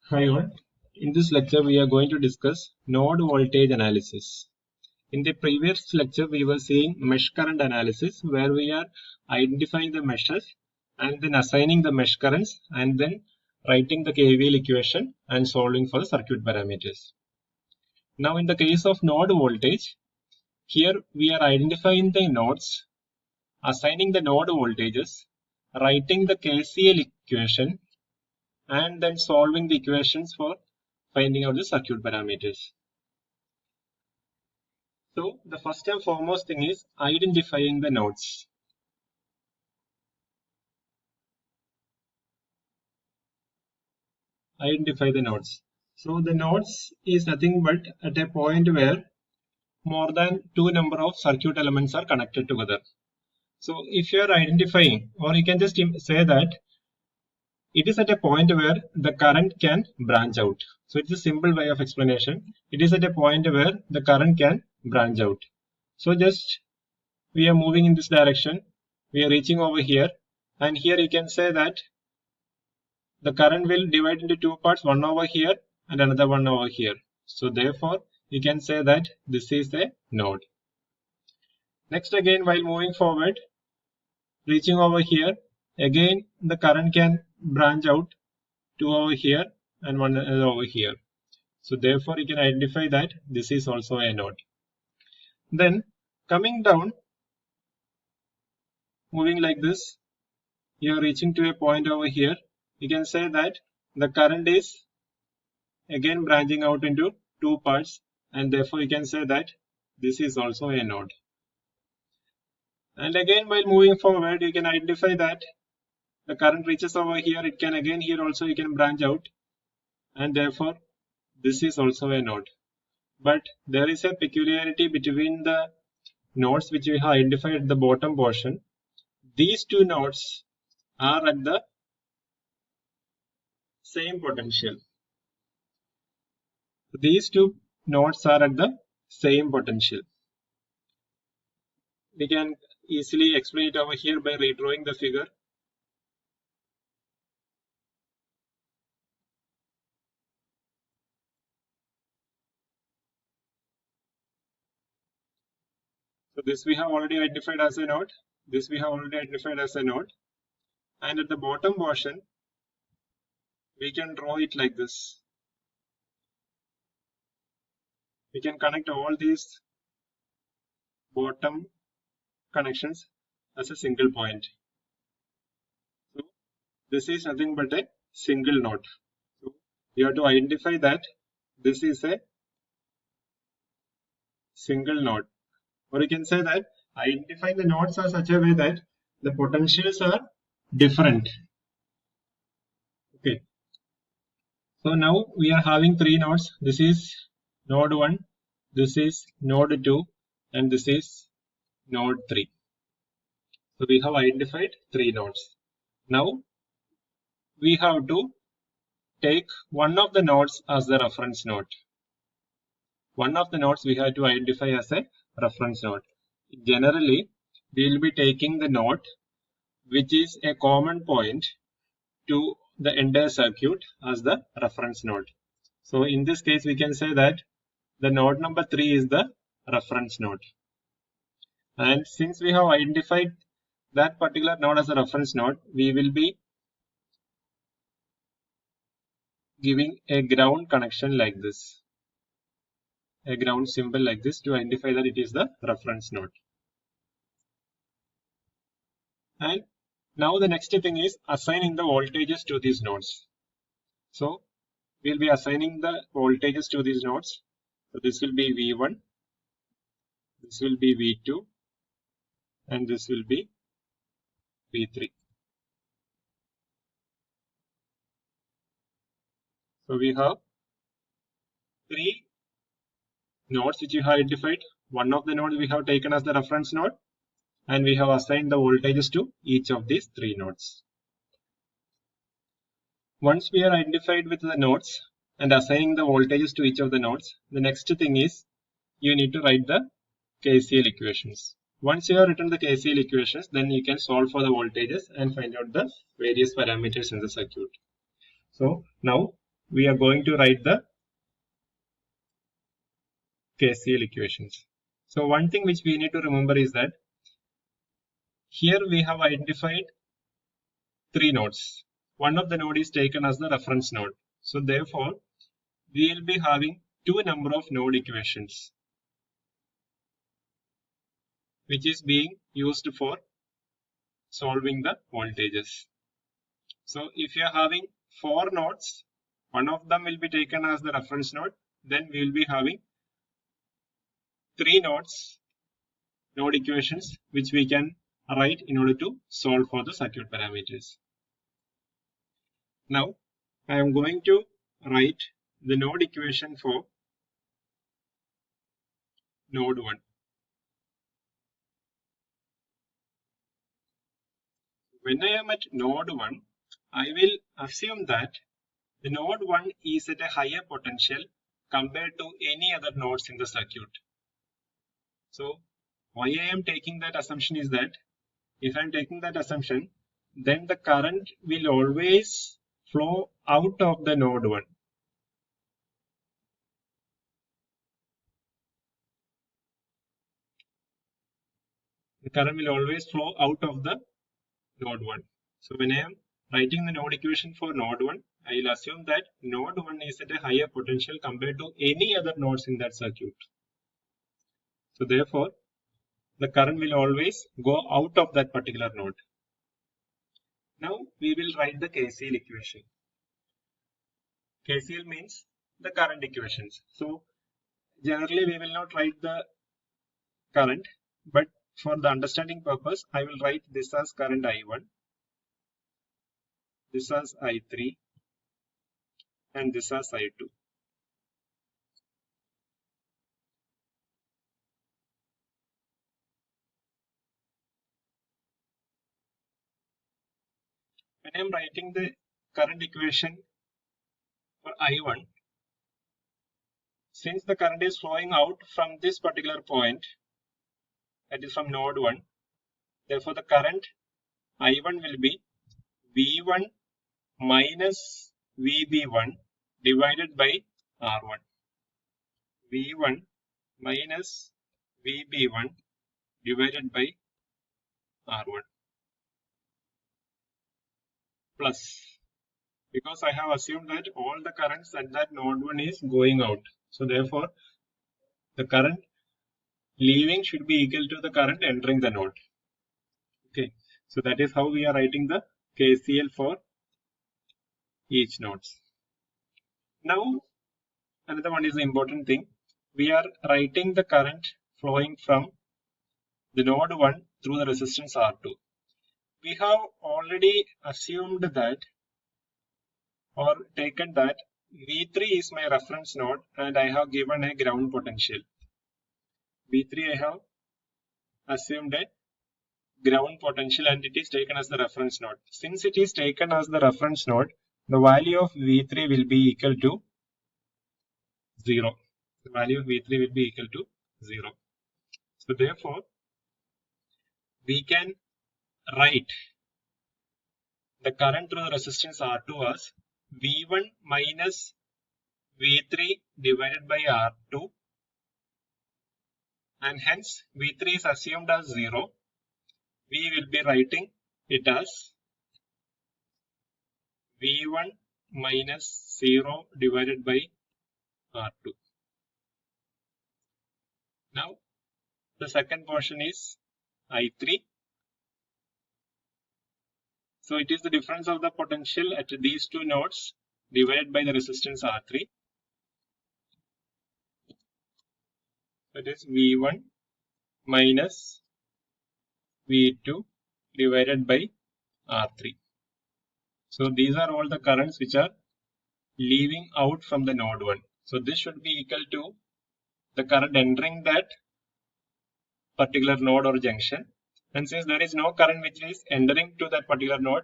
Hi all. In this lecture, we are going to discuss node voltage analysis. In the previous lecture, we were seeing mesh current analysis, where we are identifying the meshes and then assigning the mesh currents and then writing the KVL equation and solving for the circuit parameters. Now, in the case of node voltage, here we are identifying the nodes, assigning the node voltages, writing the KCL equation, and then solving the equations for finding out the circuit parameters. So the first and foremost thing is identifying the nodes. Identify the nodes. So the nodes is nothing but at a point where more than two number of circuit elements are connected together. So if you are identifying, or you can just say that it is at a point where the current can branch out. So it's a simple way of explanation. It is at a point where the current can branch out. So just we are moving in this direction, we are reaching over here, and here you can say that the current will divide into two parts, one over here and another one over here. So therefore, you can say that this is a node. Next, again, while moving forward, reaching over here, again the current can branch out, two over here and one over here. So therefore, you can identify that this is also a node. Then coming down, moving like this, you are reaching to a point over here. You can say that the current is again branching out into two parts, and therefore you can say that this is also a node. And again, while moving forward, you can identify that the current reaches over here, it can again here also you can branch out, and therefore this is also a node. But there is a peculiarity between the nodes which we have identified at the bottom portion. These two nodes are at the same potential. These two nodes are at the same potential. We can easily explain it over here by redrawing the figure. So this we have already identified as a node. This we have already identified as a node. And at the bottom portion, we can draw it like this. We can connect all these bottom connections as a single point. So this is nothing but a single node. So you have to identify that this is a single node. Or you can say that identify the nodes in such a way that the potentials are different. Okay. So now we are having three nodes. This is node 1, this is node 2, and this is node 3. So we have identified three nodes. Now we have to take one of the nodes as the reference node. One of the nodes we have to identify as a reference node. Generally, we will be taking the node which is a common point to the entire circuit as the reference node. So in this case, we can say that the node number 3 is the reference node. And since we have identified that particular node as a reference node, we will be giving a ground connection like this, a ground symbol like this to identify that it is the reference node. And now the next thing is assigning the voltages to these nodes. So we'll be assigning the voltages to these nodes. So this will be V1, this will be V2, and this will be V3. So we have three nodes which we have identified. One of the nodes we have taken as the reference node, and we have assigned the voltages to each of these three nodes. Once we are identified with the nodes and assigning the voltages to each of the nodes, the next thing is you need to write the KCL equations. Once you have written the KCL equations, then you can solve for the voltages and find out the various parameters in the circuit. So now we are going to write the KCL equations. So one thing which we need to remember is that here we have identified three nodes. One of the node is taken as the reference node. So therefore, we will be having two number of node equations, which is being used for solving the voltages. So if you are having four nodes, one of them will be taken as the reference node. Then we will be having three node equations, which we can write in order to solve for the circuit parameters. Now, I am going to write the node equation for node 1. When I am at node 1, I will assume that the node 1 is at a higher potential compared to any other nodes in the circuit. So, why I am taking that assumption is that if I am taking that assumption, then the current will always flow out of the node 1. The current will always flow out of the node 1. So when I am writing the node equation for node 1, I will assume that node 1 is at a higher potential compared to any other nodes in that circuit. So therefore, the current will always go out of that particular node. Now we will write the KCL equation. KCL means the current equations. So generally we will not write the current, but for the understanding purpose, I will write this as current I1, this as I3, and this as I2. When I am writing the current equation for I1, since the current is flowing out from this particular point, that is from node 1, therefore the current I1 will be V1 minus VB1 divided by R1. V1 minus VB1 divided by R1 plus, because I have assumed that all the currents at that node 1 is going out. So therefore, the current leaving should be equal to the current entering the node. Okay, so that is how we are writing the KCL for each nodes. Now, another one is the important thing. We are writing the current flowing from the node 1 through the resistance R2. We have already assumed that or taken that V3 is my reference node and I have given a ground potential. V3 I have assumed a ground potential and it is taken as the reference node. Since it is taken as the reference node, the value of V3 will be equal to 0. The value of V3 will be equal to 0. So therefore, we can write the current through the resistance R2 as V1 minus V3 divided by R2, and hence V3 is assumed as 0. We will be writing it as V1 minus 0 divided by R2. Now, the second portion is I3. So it is the difference of the potential at these two nodes divided by the resistance R3. That is V1 minus V2 divided by R3. So these are all the currents which are leaving out from the node 1. So this should be equal to the current entering that particular node or junction. And since there is no current which is entering to that particular node,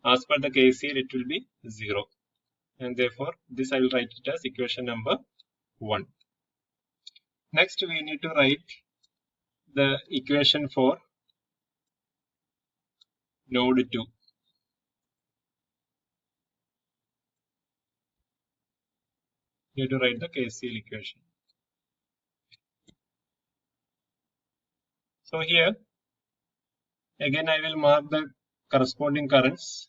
as per the KCL, it will be 0. And therefore, this I will write it as equation number 1. Next, we need to write the equation for node 2. you have to write the KCL equation. So here, again I will mark the corresponding currents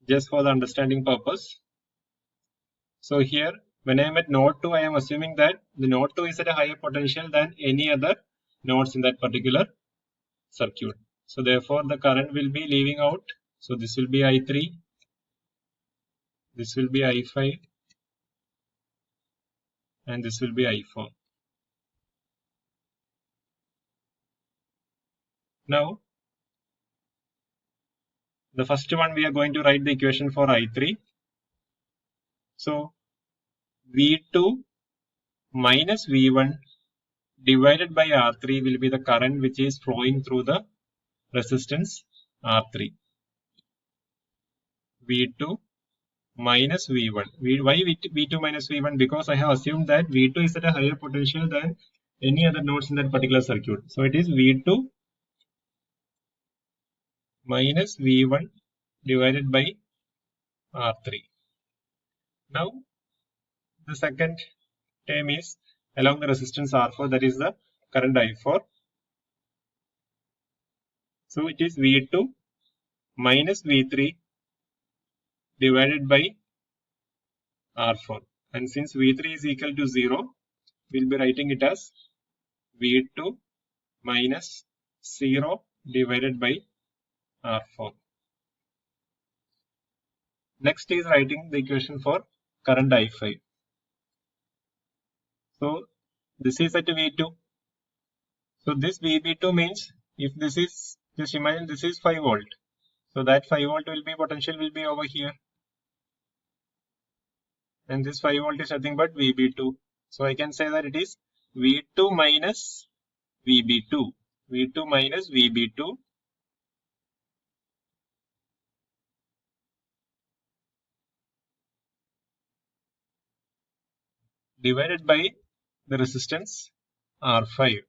just for the understanding purpose. So here, when I am at node 2, I am assuming that the node 2 is at a higher potential than any other nodes in that particular circuit. So therefore, the current will be leaving out. So this will be I3, this will be I5, and this will be I4. Now, the first one we are going to write the equation for I3. So V2 minus V1 divided by R3 will be the current which is flowing through the resistance R3. V2 minus V1. Why V2 minus V1? Because I have assumed that V2 is at a higher potential than any other nodes in that particular circuit. So it is V2 minus V1 divided by R3. Now, the second term is along the resistance R4, that is the current I4. So it is V2 minus V3 divided by R4. And since V3 is equal to 0, we'll be writing it as V2 minus 0 divided by R4. Next is writing the equation for current I5. So this is at V2. So this VB2 means if this is, just imagine this is 5 volt. So that 5 volt will be, potential will be over here. And this 5 volt is nothing but VB2. So I can say that it is V2 minus VB2. V2 minus VB2 divided by the resistance R5.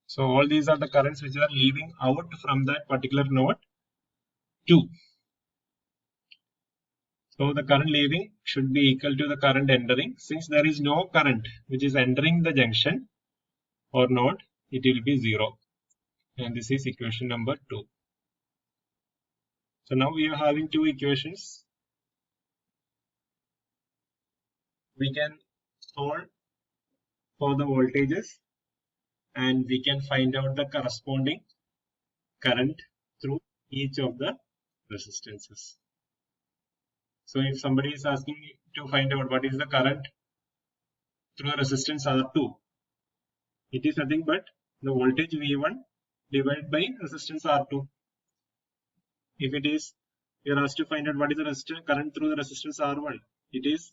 So all these are the currents which are leaving out from that particular node 2. So the current leaving should be equal to the current entering. Since there is no current which is entering the junction or node, it will be 0. And this is equation number 2. So now we are having two equations. We can solve for the voltages and we can find out the corresponding current through each of the resistances. So if somebody is asking to find out what is the current through resistance R2, it is nothing but the voltage V1 divided by resistance R2. If it is, you are asked to find out what is the current through the resistance R1, it is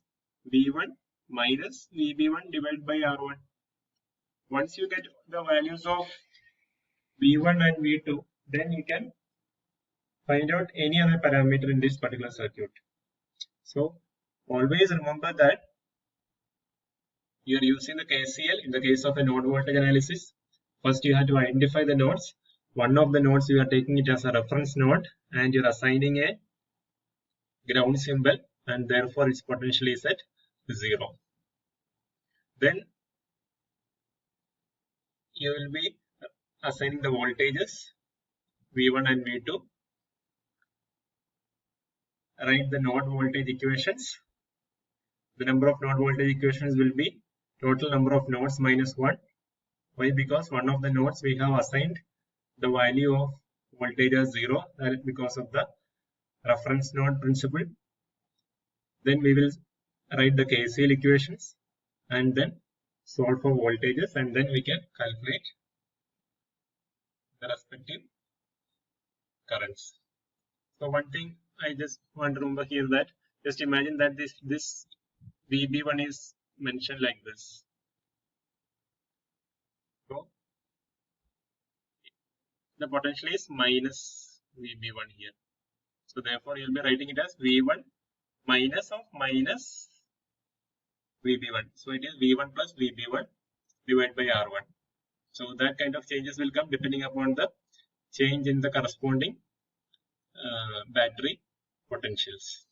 V1 minus VB1 divided by R1. Once you get the values of V1 and V2, then you can find out any other parameter in this particular circuit. So always remember that you are using the KCL in the case of a node voltage analysis. First you have to identify the nodes. One of the nodes you are taking it as a reference node and you are assigning a ground symbol and therefore its potential is at 0. Then you will be assigning the voltages V1 and V2. Write the node voltage equations. The number of node voltage equations will be total number of nodes minus 1. Why? Because one of the nodes we have assigned the value of voltage as 0, that is because of the reference node principle. Then we will write the KCL equations and then solve for voltages and then we can calculate the respective currents. So one thing I just want to remember here that just imagine that this VB1 is mentioned like this. So the potential is minus VB1 here. So therefore you'll be writing it as V1 minus of minus VB1. So it is V1 plus VB1 divided by R1. So that kind of changes will come depending upon the change in the corresponding battery potentials.